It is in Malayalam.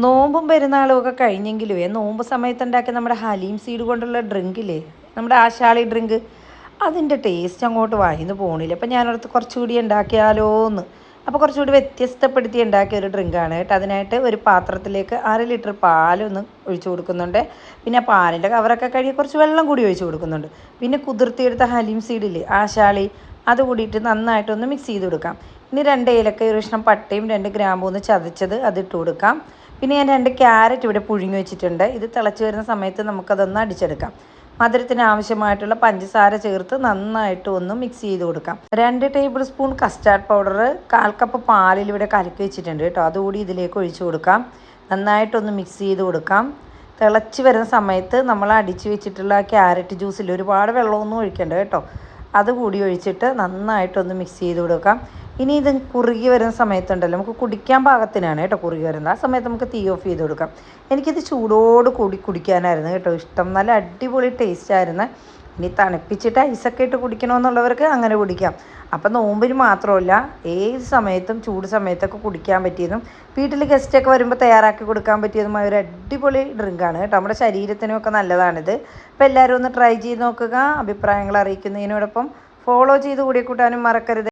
നോമ്പും പെരുന്നാളും ഒക്കെ കഴിഞ്ഞെങ്കിലുവേ നോമ്പ് സമയത്ത് ഉണ്ടാക്കിയ നമ്മുടെ ഹലീം സീഡ് കൊണ്ടുള്ള ഡ്രിങ്കില്ലേ, നമ്മുടെ ആശാളി ഡ്രിങ്ക്, അതിൻ്റെ ടേസ്റ്റ് അങ്ങോട്ട് വായിന്ന് പോകണില്ല. അപ്പം ഞാനടുത്ത് കുറച്ചുകൂടി ഉണ്ടാക്കിയാലോ എന്ന്. അപ്പോൾ കുറച്ചുകൂടി വ്യത്യസ്തപ്പെടുത്തി ഉണ്ടാക്കിയ ഒരു ഡ്രിങ്കാണ് കേട്ടോ. അതിനായിട്ട് ഒരു പാത്രത്തിലേക്ക് 1/2 ലിറ്റർ പാലൊന്ന് ഒഴിച്ചു കൊടുക്കുന്നുണ്ട്. പിന്നെ ആ പാലിൻ്റെ കവറൊക്കെ കഴുകി കുറച്ച് വെള്ളം കൂടി ഒഴിച്ചു കൊടുക്കുന്നുണ്ട്. പിന്നെ കുതിർത്തിയെടുത്ത ഹലീം സീഡില്ലേ, ആശാളി, അത് കൂടിയിട്ട് നന്നായിട്ടൊന്ന് മിക്സ് ചെയ്ത് കൊടുക്കാം. ഇനി 2 ഏലക്ക, ഒരു കഷ്ണം പട്ടയും 2 ഗ്രാമ്പൂ ഒന്ന് ചതച്ചത് അതിട്ട് കൊടുക്കാം. പിന്നെ ഞാൻ 2 ക്യാരറ്റ് ഇവിടെ പുഴുങ്ങി വെച്ചിട്ടുണ്ട്. ഇത് തിളച്ച് വരുന്ന സമയത്ത് നമുക്കതൊന്ന് അടിച്ചെടുക്കാം. മധുരത്തിന് ആവശ്യമായിട്ടുള്ള പഞ്ചസാര ചേർത്ത് നന്നായിട്ട് ഒന്ന് മിക്സ് ചെയ്ത് കൊടുക്കാം. 2 table spoon custard powder, 1/4 cup പാലിൽ ഇവിടെ കലക്കി വെച്ചിട്ടുണ്ട് കേട്ടോ. അതുകൂടി ഇതിലേക്ക് ഒഴിച്ചു കൊടുക്കാം. നന്നായിട്ടൊന്ന് മിക്സ് ചെയ്ത് കൊടുക്കാം. തിളച്ച് വരുന്ന സമയത്ത് നമ്മൾ അടിച്ച് വെച്ചിട്ടുള്ള ക്യാരറ്റ് ജ്യൂസിൽ ഒരുപാട് വെള്ളമൊന്നും ഒഴിക്കണ്ട കേട്ടോ. അതുകൂടി ഒഴിച്ചിട്ട് നന്നായിട്ടൊന്ന് മിക്സ് ചെയ്ത് കൊടുക്കാം. ഇനി ഇത് കുറുകി വരുന്ന സമയത്തുണ്ടല്ലോ, നമുക്ക് കുടിക്കാൻ പാകത്തിനാണ് കേട്ടോ കുറുകി വരുന്നത്. ആ സമയത്ത് നമുക്ക് തീ ഓഫ് ചെയ്ത് കൊടുക്കാം. എനിക്കിത് ചൂടോട് കൂടി കുടിക്കാനായിരുന്നു കേട്ടോ ഇഷ്ടം. നല്ല അടിപൊളി ടേസ്റ്റായിരുന്നു. ഇനി തണുപ്പിച്ചിട്ട് ഐസൊക്കെ ഇട്ട് കുടിക്കണമെന്നുള്ളവർക്ക് അങ്ങനെ കുടിക്കാം. അപ്പം നോമ്പിന് മാത്രമല്ല, ഏത് സമയത്തും ചൂട് സമയത്തൊക്കെ കുടിക്കാൻ പറ്റിയതും വീട്ടിൽ ഗസ്റ്റൊക്കെ വരുമ്പോൾ തയ്യാറാക്കി കൊടുക്കാൻ പറ്റിയതുമായ ഒരു അടിപൊളി ഡ്രിങ്കാണ് കേട്ടോ. നമ്മുടെ ശരീരത്തിനുമൊക്കെ നല്ലതാണിത്. അപ്പോൾ എല്ലാവരും ഒന്ന് ട്രൈ ചെയ്ത് നോക്കുക. അഭിപ്രായങ്ങൾ അറിയിക്കുന്നതിനോടൊപ്പം ഫോളോ ചെയ്ത് കൂടി കൂട്ടാനും മറക്കരുത്.